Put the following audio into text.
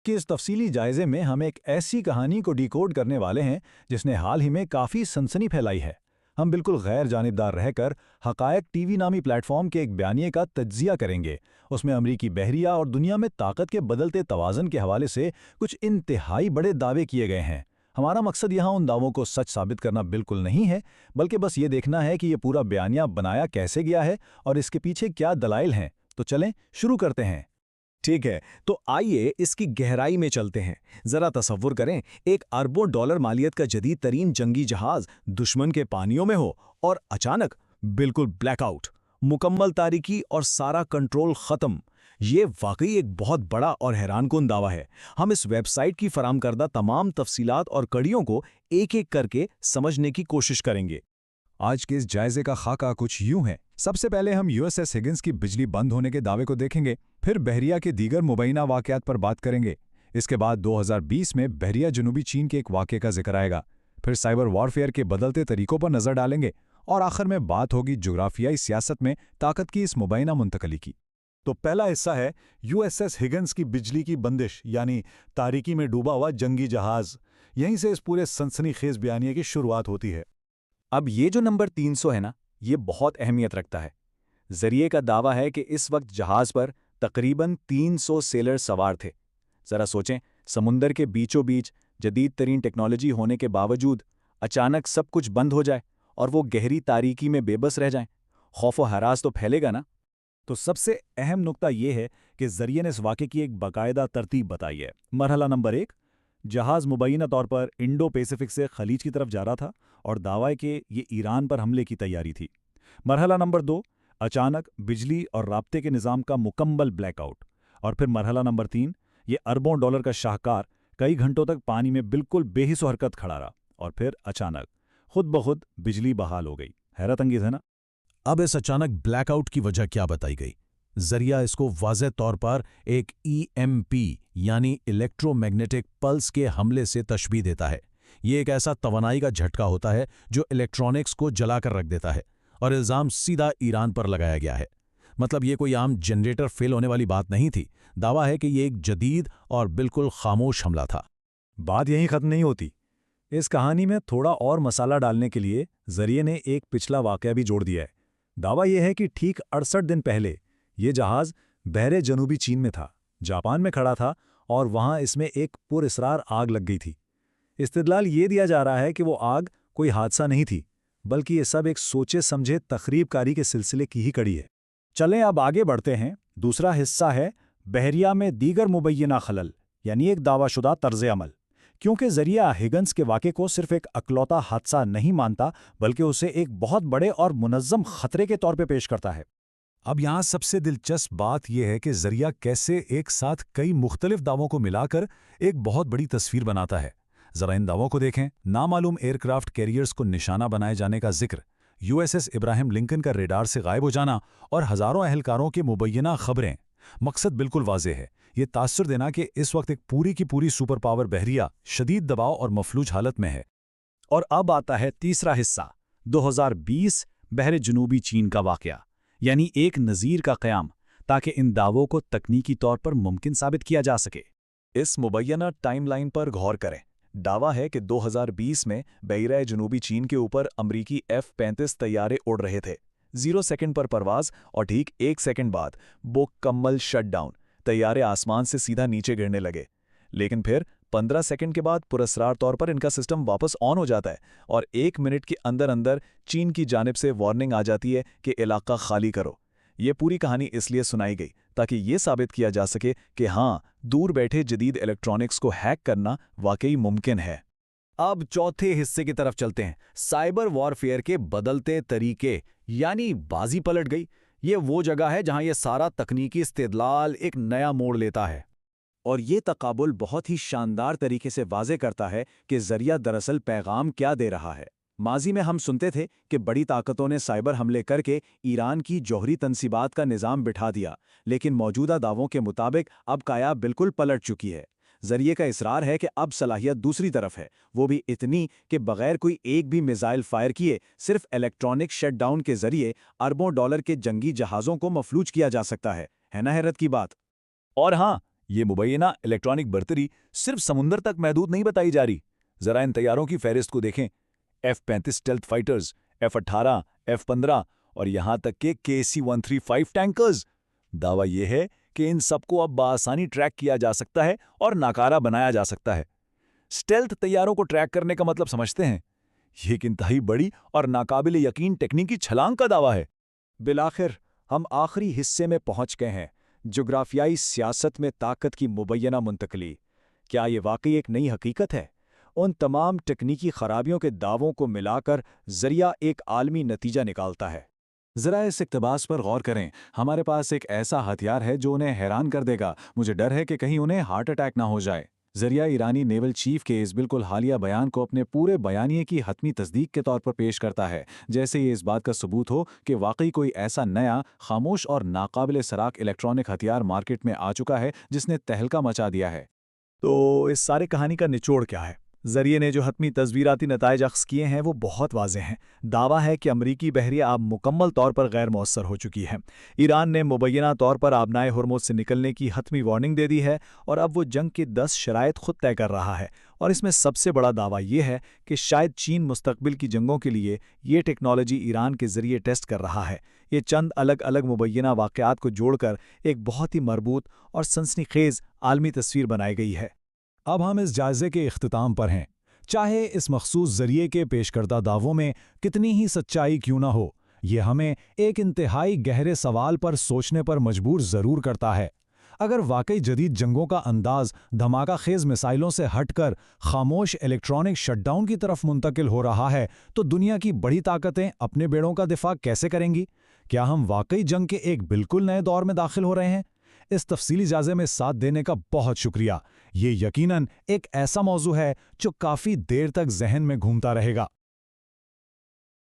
کہ اس تفصیلی جائزے میں ہم ایک ایسی کہانی کو ڈیکوڈ کرنے والے ہیں جس نے حال ہی میں کافی سنسنی پھیلائی ہے۔ ہم بالکل غیر جانبدار رہ کر حقائق ٹی وی نامی پلیٹ فارم کے ایک بیانیے کا تجزیہ کریں گے۔ اس میں امریکی بحریہ اور دنیا میں طاقت کے بدلتے توازن کے حوالے سے کچھ انتہائی بڑے دعوے کیے گئے ہیں۔ ہمارا مقصد یہاں ان دعووں کو سچ ثابت کرنا بالکل نہیں ہے، بلکہ بس یہ دیکھنا ہے کہ یہ پورا بیانیہ بنایا کیسے گیا ہے اور اس کے پیچھے کیا دلائل ہیں۔ تو چلیں شروع کرتے ہیں۔ ٹھیک ہے، تو آئیے اس کی گہرائی میں چلتے ہیں۔ ذرا تصور کریں، ایک اربوں ڈالر مالیت کا جدید ترین جنگی جہاز دشمن کے پانیوں میں ہو اور اچانک بالکل بلیک آؤٹ، مکمل تاریکی اور سارا کنٹرول ختم۔ یہ واقعی ایک بہت بڑا اور حیران کن دعویٰ ہے۔ ہم اس ویب سائٹ کی فراہم کردہ تمام تفصیلات اور کڑیوں کو ایک ایک کر کے سمجھنے کی کوشش کریں گے۔ آج کے اس جائزے کا خاکہ کچھ یوں ہے۔ سب سے پہلے ہم یو ایس ایس ہگنس کی بجلی بند ہونے کے دعوے کو دیکھیں گے، پھر بحریہ کے دیگر مبینہ واقعات پر بات کریں گے۔ اس کے بعد 2020 میں بحریہ جنوبی چین کے ایک واقعے کا ذکر آئے گا، پھر سائبر وارفیئر کے بدلتے طریقوں پر نظر ڈالیں گے، اور آخر میں بات ہوگی جغرافیائی سیاست میں طاقت کی اس مبینہ منتقلی کی۔ تو پہلا حصہ ہے یو ایس ایس ہگنس کی بجلی کی بندش، یعنی تاریکی میں ڈوبا ہوا جنگی جہاز۔ یہیں سے اس پورے سنسنی خیز بیانیے کی شروعات ہوتی ہے۔ اب یہ جو نمبر 300 ہے نا، یہ بہت اہمیت رکھتا ہے۔ ذریعے کا دعویٰ ہے کہ اس وقت جہاز پر تقریباً 300 سیلر سوار تھے۔ ذرا سوچیں، سمندر کے بیچوں بیچ جدید ترین ٹیکنالوجی ہونے کے باوجود اچانک سب کچھ بند ہو جائے اور وہ گہری تاریکی میں بے بس رہ جائیں، خوف و ہراس تو پھیلے گا نا۔ تو سب سے اہم نقطہ یہ ہے کہ ذریعے نے اس واقعے کی ایک باقاعدہ ترتیب بتائی ہے۔ مرحلہ نمبر 1، جہاز مبینہ طور پر انڈو پیسیفک سے خلیج کی طرف جا رہا تھا اور دعویٰ ہے کہ یہ ایران پر حملے کی تیاری تھی۔ مرحلہ نمبر 2، اچانک بجلی اور رابطے کے نظام کا مکمل بلیک آؤٹ، اور پھر مرحلہ نمبر 3، یہ اربوں ڈالر کا شاہکار کئی گھنٹوں تک پانی میں بالکل بے حس و حرکت کھڑا رہا، اور پھر اچانک خود بخود بجلی بحال ہو گئی۔ حیرت انگیز ہے نا؟ اب اس اچانک بلیک آؤٹ کی وجہ کیا بتائی گئی؟ ذریعہ اس کو واضح طور پر ایک EMP یعنی الیکٹرو میگنیٹک پلس کے حملے سے تشبیہ دیتا ہے۔ یہ ایک ایسا توانائی کا جھٹکا ہوتا ہے جو الیکٹرونکس کو جلا کر رکھ دیتا ہے، اور الزام سیدھا ایران پر لگایا گیا ہے۔ مطلب یہ کوئی عام جنریٹر فیل ہونے والی بات نہیں تھی، دعویٰ ہے کہ یہ ایک جدید اور بالکل خاموش حملہ تھا۔ بات یہیں ختم نہیں ہوتی۔ اس کہانی میں تھوڑا اور مسالہ ڈالنے کے لیے ذریعے نے ایک پچھلا واقعہ بھی جوڑ دیا ہے۔ دعویٰ یہ ہے کہ ٹھیک 68 دن پہلے یہ جہاز بحر جنوبی چین میں تھا، جاپان میں کھڑا تھا، اور وہاں اس میں ایک پراسرار آگ لگ گئی تھی۔ استدلال یہ دیا جا رہا ہے کہ وہ آگ کوئی حادثہ نہیں تھی، بلکہ یہ سب ایک سوچے سمجھے تخریب کاری کے سلسلے کی ہی کڑی ہے۔ چلیں اب آگے بڑھتے ہیں۔ دوسرا حصہ ہے بحریہ میں دیگر مبینہ خلل، یعنی ایک دعویٰ شدہ طرز عمل۔ کیونکہ ذریعہ ہگنس کے واقعے کو صرف ایک اکلوتا حادثہ نہیں مانتا، بلکہ اسے ایک بہت بڑے اور منظم خطرے کے طور پہ پیش کرتا ہے۔ اب یہاں سب سے دلچسپ بات یہ ہے کہ ذریعہ کیسے ایک ساتھ کئی مختلف دعووں کو ملا کر ایک بہت بڑی تصویر بناتا ہے۔ ذرا ان دعووں کو دیکھیں۔ نامعلوم ایئر کرافٹ کیریئرز کو نشانہ بنائے جانے کا ذکر، USS ابراہیم لنکن کا ریڈار سے غائب ہو جانا، اور ہزاروں اہلکاروں کے مبینہ خبریں۔ مقصد بالکل واضح ہے، یہ تاثر دینا کہ اس وقت ایک پوری کی پوری سپر پاور بحریہ شدید دباؤ اور مفلوج حالت میں ہے۔ اور اب آتا ہے تیسرا حصہ، 2020 بحر جنوبی چین کا واقعہ، یعنی ایک نظیر کا قیام، تاکہ ان دعووں کو تکنیکی طور پر ممکن ثابت کیا جا سکے۔ اس مبینہ ٹائم لائن پر غور کریں۔ دعویٰ ہے کہ 2020 میں بحیرہ جنوبی چین کے اوپر امریکی F-35 طیارے اڑ رہے تھے۔ 0 سیکنڈ پر پرواز اور ٹھیک 1 سیکنڈ بعد مکمل شٹ ڈاؤن، طیارے آسمان سے سیدھا نیچے گرنے لگے۔ لیکن پھر 15 سیکنڈ کے بعد پراسرار طور پر ان کا سسٹم واپس آن ہو جاتا ہے، اور 1 منٹ کے اندر اندر چین کی جانب سے وارننگ آ جاتی ہے کہ علاقہ خالی کرو۔ یہ پوری کہانی اس لیے سنائی گئی تاکہ یہ ثابت کیا جا سکے کہ ہاں، دور بیٹھے جدید الیکٹرونکس کو ہیک کرنا واقعی ممکن ہے۔ اب چوتھے حصے کی طرف چلتے ہیں، سائبر وارفیئر کے بدلتے طریقے، یعنی بازی پلٹ گئی۔ یہ وہ جگہ ہے جہاں یہ سارا تکنیکی استدلال ایک نیا موڑ لیتا ہے، اور یہ تقابل بہت ہی شاندار طریقے سے واضح کرتا ہے کہ ذریعہ دراصل پیغام کیا دے رہا ہے۔ ماضی میں ہم سنتے تھے کہ بڑی طاقتوں نے سائبر حملے کر کے ایران کی جوہری تنصیبات کا نظام بٹھا دیا، لیکن موجودہ دعووں کے مطابق اب کایا بالکل پلٹ چکی ہے۔ ذریعے کا اصرار ہے کہ اب صلاحیت دوسری طرف ہے، وہ بھی اتنی کہ بغیر کوئی ایک بھی میزائل فائر کیے صرف الیکٹرونک شٹ ڈاؤن کے ذریعے اربوں ڈالر کے جنگی جہازوں کو مفلوج کیا جا سکتا ہے نا حیرت کی بات؟ اور ہاں، یہ مبینہ الیکٹرانک برتری صرف سمندر تک محدود نہیں بتائی جا رہی۔ ذرا ان طیاروں کی فہرست کو دیکھیں، F-35 stealth fighters, F-18، F-15 اور یہاں تک کہ KC-135 ٹینکرز۔ دعویٰ یہ ہے کہ ان سب کو اب بآسانی ٹریک کیا جا سکتا ہے اور ناکارہ بنایا جا سکتا ہے۔ اسٹیلتھ طیاروں کو ٹریک کرنے کا مطلب سمجھتے ہیں؟ یہ ایک انتہائی بڑی اور ناقابل یقین ٹیکنیکی چھلانگ کا دعویٰ ہے۔ بالآخر ہم آخری حصے میں پہنچ گئے ہیں، جغرافیائی سیاست میں طاقت کی مبینہ منتقلی۔ کیا یہ واقعی ایک نئی حقیقت ہے؟ ان تمام تکنیکی خرابیوں کے دعووں کو ملا کر ذریعہ ایک عالمی نتیجہ نکالتا ہے۔ ذرا اس اقتباس پر غور کریں۔ ہمارے پاس ایک ایسا ہتھیار ہے جو انہیں حیران کر دے گا۔ مجھے ڈر ہے کہ کہیں انہیں ہارٹ اٹیک نہ ہو جائے۔ ذریعہ ایرانی نیول چیف کے اس بالکل حالیہ بیان کو اپنے پورے بیانیے کی حتمی تصدیق کے طور پر پیش کرتا ہے، جیسے یہ اس بات کا ثبوت ہو کہ واقعی کوئی ایسا نیا، خاموش اور ناقابل سراغ الیکٹرانک ہتھیار مارکیٹ میں آ چکا ہے جس نے تہلکہ مچا دیا ہے۔ تو اس سارے کہانی کا نچوڑ کیا ہے؟ ذریعے نے جو حتمی تصویراتی نتائج اخذ کیے ہیں وہ بہت واضح ہیں۔ دعویٰ ہے کہ امریکی بحریہ اب مکمل طور پر غیر مؤثر ہو چکی ہے۔ ایران نے مبینہ طور پر آبنائے ہرمز سے نکلنے کی حتمی وارننگ دے دی ہے اور اب وہ جنگ کی 10 شرائط خود طے کر رہا ہے، اور اس میں سب سے بڑا دعویٰ یہ ہے کہ شاید چین مستقبل کی جنگوں کے لیے یہ ٹیکنالوجی ایران کے ذریعے ٹیسٹ کر رہا ہے۔ یہ چند الگ الگ مبینہ واقعات کو جوڑ کر ایک بہت ہی مربوط اور سنسنی خیز عالمی تصویر بنائی گئی ہے۔ اب ہم اس جائزے کے اختتام پر ہیں۔ چاہے اس مخصوص ذریعے کے پیش کردہ دعووں میں کتنی ہی سچائی کیوں نہ ہو، یہ ہمیں ایک انتہائی گہرے سوال پر سوچنے پر مجبور ضرور کرتا ہے۔ اگر واقعی جدید جنگوں کا انداز دھماکہ خیز میسائلوں سے ہٹ کر خاموش الیکٹرانک شٹ ڈاؤن کی طرف منتقل ہو رہا ہے، تو دنیا کی بڑی طاقتیں اپنے بیڑوں کا دفاع کیسے کریں گی؟ کیا ہم واقعی جنگ کے ایک بالکل نئے دور میں داخل ہو رہے ہیں؟ اس تفصیلی جائزے میں ساتھ دینے کا بہت شکریہ۔ یہ یقیناً ایک ایسا موضوع ہے جو کافی دیر تک ذہن میں گھومتا رہے گا۔